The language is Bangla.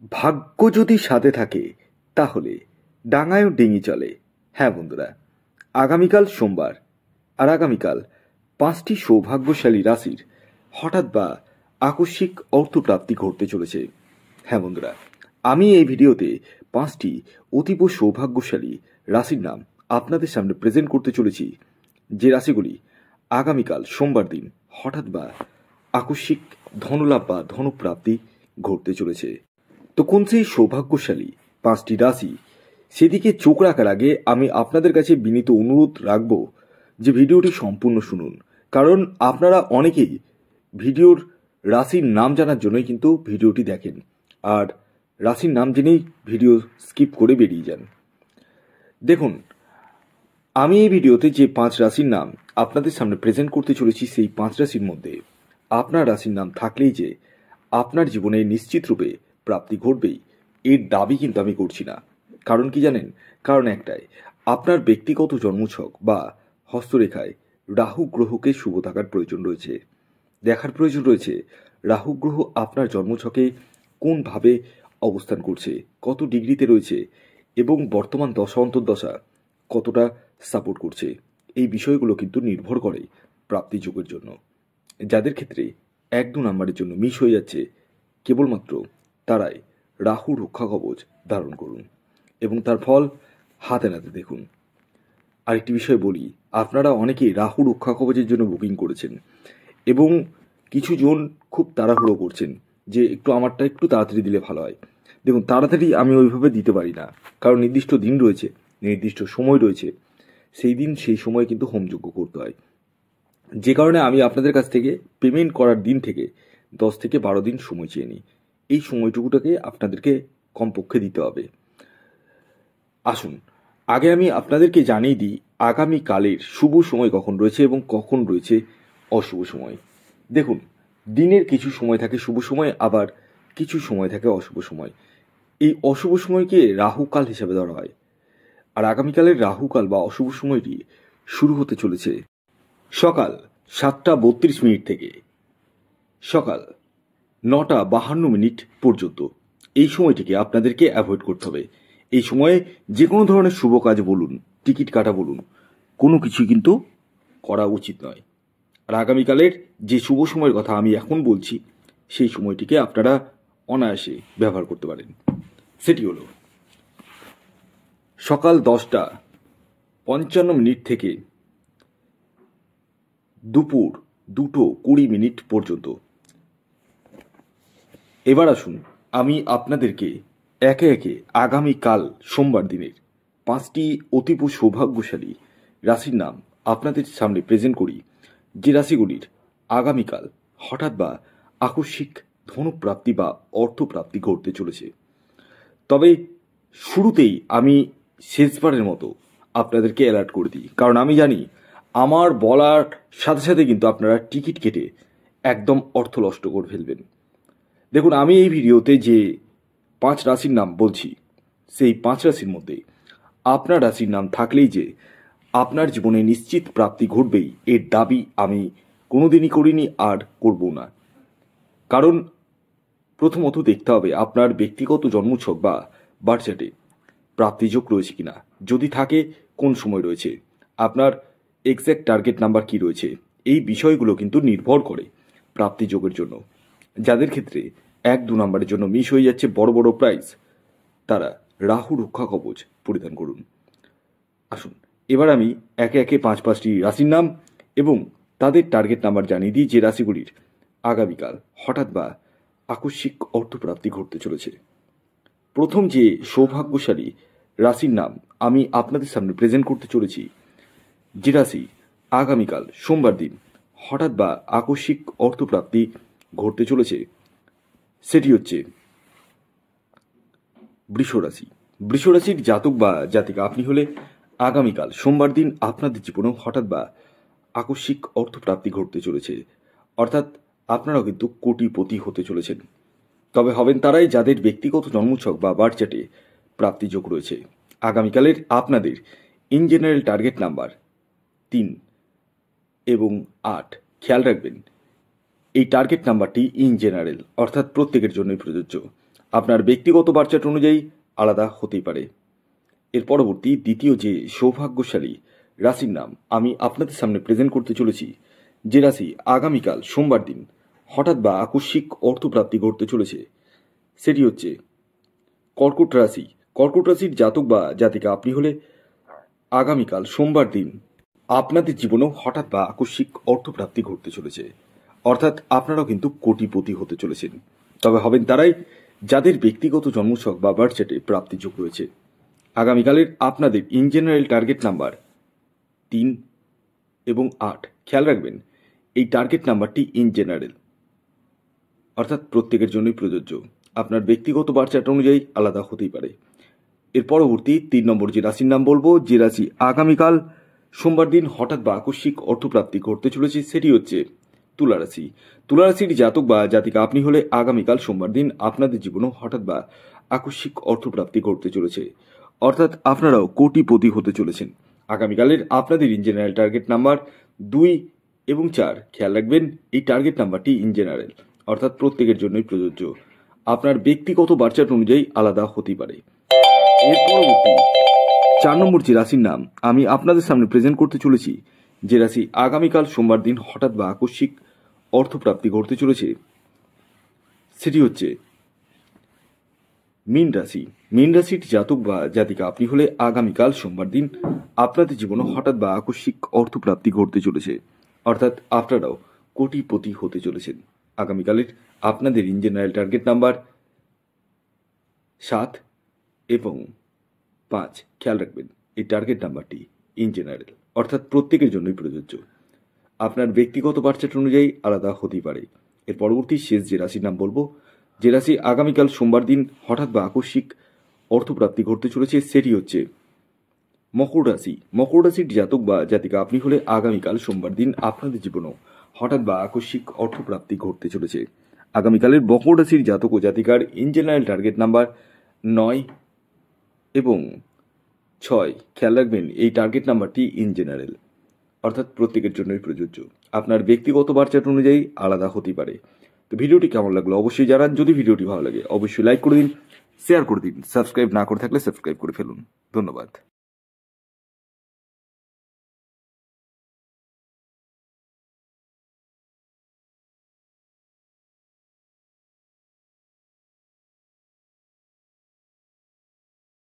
ভাগ্য যদি সাথে থাকে তাহলে ডাঙায়ও ডিঙি চলে। হ্যাঁ বন্ধুরা, আগামীকাল সোমবার, আর আগামীকাল 5টি সৌভাগ্যশালী রাশির হঠাৎ বা আকস্মিক অর্থপ্রাপ্তি ঘটতে চলেছে। হ্যাঁ বন্ধুরা, আমি এই ভিডিওতে 5টি অতীব সৌভাগ্যশালী রাশির নাম আপনাদের সামনে প্রেজেন্ট করতে চলেছি, যে রাশিগুলি আগামীকাল সোমবার দিন হঠাৎ বা আকস্মিক ধনলাভ বা ধনপ্রাপ্তি ঘটতে চলেছে। তো কোন সেই সৌভাগ্যশালী 5টি রাশি, সেদিকে চোখ রাখার আগে আমি আপনাদের কাছে বিনীত অনুরোধ রাখব যে ভিডিওটি সম্পূর্ণ শুনুন, কারণ আপনারা অনেকেই ভিডিওর রাশির নাম জানার জন্যই কিন্তু ভিডিওটি দেখেন, আর রাশির নাম জেনেই ভিডিও স্কিপ করে বেরিয়ে যান। দেখুন, আমি এই ভিডিওতে যে 5 রাশির নাম আপনাদের সামনে প্রেজেন্ট করতে চলেছি, সেই 5 রাশির মধ্যে আপনার রাশির নাম থাকলেই যে আপনার জীবনে নিশ্চিত রূপে প্রাপ্তি ঘটবেই, এর দাবি কিন্তু আমি করছি না। কারণ কি জানেন? কারণ একটাই, আপনার ব্যক্তিগত জন্মছক বা হস্তরেখায় রাহু গ্রহকে শুভ থাকার প্রয়োজন রয়েছে। দেখার প্রয়োজন রয়েছে রাহু গ্রহ আপনার জন্মছকে কোনভাবে অবস্থান করছে, কত ডিগ্রিতে রয়েছে, এবং বর্তমান দশা অন্তর্দশা কতটা সাপোর্ট করছে। এই বিষয়গুলো কিন্তু নির্ভর করে প্রাপ্তি যোগের জন্য। যাদের ক্ষেত্রে 1-2 নাম্বারের জন্য মিস হয়ে যাচ্ছে, কেবলমাত্র তারাই রাহু রক্ষা কবচ ধারণ করুন এবং তার ফল হাতে নাতে দেখুন। আরেকটি বিষয় বলি, আপনারা অনেকেই রাহু রক্ষা কবচের জন্য বুকিং করেছেন এবং কিছু জন খুব তাড়াহুড়ো করছেন যে আমারটা একটু তাড়াতাড়ি দিলে ভালো হয়। দেখুন, তাড়াতাড়ি আমি ওইভাবে দিতে পারি না, কারণ নির্দিষ্ট দিন রয়েছে, নির্দিষ্ট সময় রয়েছে, সেই দিন সেই সময় কিন্তু হোমযজ্ঞ করতে হয়। যে কারণে আমি আপনাদের কাছ থেকে পেমেন্ট করার দিন থেকে 10 থেকে 12 দিন সময় চেয়ে নিই। এই সময়টুকুটাকে আপনাদেরকে কমপক্ষে দিতে হবে। আসুন, আগে আমি আপনাদেরকে জানিয়ে দিই আগামীকালের শুভ সময় কখন রয়েছে এবং কখন রয়েছে অশুভ সময়। দেখুন, দিনের কিছু সময় থাকে শুভ সময়, আবার কিছু সময় থাকে অশুভ সময়। এই অশুভ সময়কে রাহুকাল হিসেবে ধরা হয়। আর আগামীকালের রাহুকাল বা অশুভ সময়টি শুরু হতে চলেছে সকাল 7:32 থেকে সকাল 9:52 পর্যন্ত। এই সময়টিকে আপনাদেরকে অ্যাভয়েড করতে হবে। এই সময়ে যে কোনো ধরনের শুভ কাজ বলুন, টিকিট কাটা বলুন, কোনো কিছুই কিন্তু করা উচিত নয়। আর আগামীকালের যে শুভ সময়ের কথা আমি এখন বলছি, সেই সময়টিকে আপনারা অনায়াসে ব্যবহার করতে পারেন। সেটি হলো সকাল 10:55 থেকে দুপুর 2:20 পর্যন্ত। এবার আসুন, আমি আপনাদেরকে একে একে আগামীকাল সোমবার দিনের 5টি অতীব সৌভাগ্যশালী রাশির নাম আপনাদের সামনে প্রেজেন্ট করি, যে রাশিগুলির আগামীকাল হঠাৎ বা আকস্মিক ধনপ্রাপ্তি বা অর্থপ্রাপ্তি ঘটতে চলেছে। তবে শুরুতেই আমি শেষবারের মতো আপনাদেরকে অ্যালার্ট করে দিই, কারণ আমি জানি আমার বলার সাথে সাথে কিন্তু আপনারা টিকিট কেটে একদম অর্থ নষ্ট করে ফেলবেন। দেখুন, আমি এই ভিডিওতে যে 5 রাশির নাম বলছি, সেই 5 রাশির মধ্যে আপনার রাশির নাম থাকলেই যে আপনার জীবনে নিশ্চিত প্রাপ্তি ঘটবেই, এর দাবি আমি কোনোদিনই করিনি আর করব না। কারণ প্রথমত দেখতে হবে আপনার ব্যক্তিগত জন্মছক বা বার্থ চার্টে প্রাপ্তিযোগ রয়েছে কিনা, যদি থাকে কোন সময় রয়েছে, আপনার এক্স্যাক্ট টার্গেট নাম্বার কি রয়েছে। এই বিষয়গুলো কিন্তু নির্ভর করে প্রাপ্তিযোগের জন্য। যাদের ক্ষেত্রে 1-2 নাম্বারের জন্য মিস হয়ে যাচ্ছে বড় বড় প্রাইজ, তারা রাহু রক্ষা কবচ পরিধান করুন। আসুন, এবার আমি একে একে 5টি রাশির নাম এবং তাদের টার্গেট নাম্বার জানিয়ে দিই, যে রাশিগুলির আগামীকাল হঠাৎ বা আকস্মিক অর্থপ্রাপ্তি ঘটতে চলেছে। প্রথম যে সৌভাগ্যশালী রাশির নাম আমি আপনাদের সামনে প্রেজেন্ট করতে চলেছি, যে রাশি আগামীকাল সোমবার দিন হঠাৎ বা আকস্মিক অর্থপ্রাপ্তি ঘটতে চলেছে, সেটি হচ্ছে বৃষ রাশি। বৃষ রাশির জাতক বা জাতিকা আপনি হলে আগামীকাল সোমবার দিন আপনাদের জীবনেও হঠাৎ বা আকস্মিক অর্থপ্রাপ্তি ঘটতে চলেছে। অর্থাৎ আপনারাও কিন্তু কোটিপতি হতে চলেছেন। তবে হবেন তারাই যাদের ব্যক্তিগত জন্মছক বা বার্থ চার্টে প্রাপ্তিযোগ রয়েছে। আগামীকালের আপনাদের ইন জেনারেল টার্গেট নাম্বার 3 এবং 8। খেয়াল রাখবেন, এই টার্গেট নাম্বারটি ইন জেনারেল, অর্থাৎ প্রত্যেকের জন্যই প্রযোজ্য। আপনার ব্যক্তিগত বার্চার্ট অনুযায়ী আলাদা হতেই পারে। এর পরবর্তী দ্বিতীয় যে সৌভাগ্যশালী রাশির নাম আমি আপনাদের সামনে প্রেজেন্ট করতে চলেছি, যে রাশি আগামীকাল সোমবার দিন হঠাৎ বা আকস্মিক অর্থপ্রাপ্তি ঘটতে চলেছে, সেটি হচ্ছে কর্কট রাশি। কর্কট রাশির জাতক বা জাতিকা আপনি হলে আগামীকাল সোমবার দিন আপনাদের জীবনেও হঠাৎ বা আকস্মিক অর্থপ্রাপ্তি ঘটতে চলেছে, অর্থাৎ আপনারাও কিন্তু কোটিপতি হতে চলেছেন। তবে হবেন তারাই যাদের ব্যক্তিগত জন্মছক বা বার্থ চার্টে প্রাপ্তিযোগ রয়েছে। আগামীকালের আপনাদের ইন জেনারেল টার্গেট নাম্বার 3 এবং 8। খেয়াল রাখবেন এই টার্গেট নাম্বারটি ইন জেনারেল, অর্থাৎ প্রত্যেকের জন্যই প্রযোজ্য। আপনার ব্যক্তিগত বার্থ চার্ট অনুযায়ী আলাদা হতেই পারে। এর পরবর্তী 3 নম্বর যে রাশির নাম বলবো, যে রাশি আগামীকাল সোমবার দিন হঠাৎ বা আকস্মিক অর্থপ্রাপ্তি ঘটতে চলেছে, সেটি হচ্ছে তুলা রাশি। তুলা রাশির জাতক বা জাতিকা আপনি হলে আগামীকাল সোমবার দিন আপনাদের জীবনেও হঠাৎ বা আকস্মিক অর্থপ্রাপ্তি ঘটতে চলেছে, অর্থাৎ আপনারাও কোটিপতি হতে চলেছেন। আগামীকালের আপনাদের ইন জেনারেল টার্গেট নাম্বার 2 এবং 4। খেয়াল রাখবেন এই টার্গেট নাম্বারটি ইন জেনারেল, অর্থাৎ প্রত্যেকের জন্যই প্রযোজ্য। আপনার ব্যক্তিগত বার্থ চার্ট অনুযায়ী আলাদা হতেই পারে। এর পরবর্তী 4 নম্বর যে রাশির নাম আমি আপনাদের সামনে প্রেজেন্ট করতে চলেছি, যে রাশি আগামীকাল সোমবার দিন হঠাৎ বা আকস্মিক অর্থপ্রাপ্তি ঘটতে চলেছে, সেটি হচ্ছে মীন রাশি। মীন রাশির জাতক বা জাতিকা আপনি হলে আগামীকাল সোমবার দিন আপনাদের জীবনে হঠাৎ বা আকস্মিক অর্থপ্রাপ্তি ঘটতে চলেছে, অর্থাৎ আপনারাও কোটিপতি হতে চলেছেন। আগামীকালের আপনাদের ইন জেনারেল টার্গেট নাম্বার 7 এবং 5। খেয়াল রাখবেন এই টার্গেট নাম্বারটি ইন জেনারেল, অর্থাৎ প্রত্যেকের জন্যই প্রযোজ্য। আপনার ব্যক্তিগত বার্থ চার্ট অনুযায়ী আলাদা হতেই পারে। এর পরবর্তী শেষ যে রাশির নাম বলবো, যে রাশি আগামীকাল সোমবার দিন হঠাৎ বা আকস্মিক অর্থপ্রাপ্তি ঘটতে চলেছে, সেটি হচ্ছে মকর রাশি। মকর রাশির জাতক বা জাতিকা আপনি হলে আগামীকাল সোমবার দিন আপনাদের জীবনেও হঠাৎ বা আকস্মিক অর্থপ্রাপ্তি ঘটতে চলেছে। আগামীকালের মকর রাশির জাতক ও জাতিকার ইন জেনারেল টার্গেট নাম্বার 9 এবং 6। খেয়াল রাখবেন এই টার্গেট নাম্বারটি ইন জেনারেল, অর্থাৎ প্রত্যেকের জন্যই প্রযোজ্য। আপনার ব্যক্তিগত বার্থ চার্ট অনুযায়ী আলাদা হতে পারে। তো ভিডিওটি কেমন লাগলো অবশ্যই জানান। যদি ভিডিওটি ভালো লাগে অবশ্যই লাইক করে দিন, শেয়ার করে দিন। সাবস্ক্রাইব না করে থাকলে সাবস্ক্রাইব করে ফেলুন। ধন্যবাদ।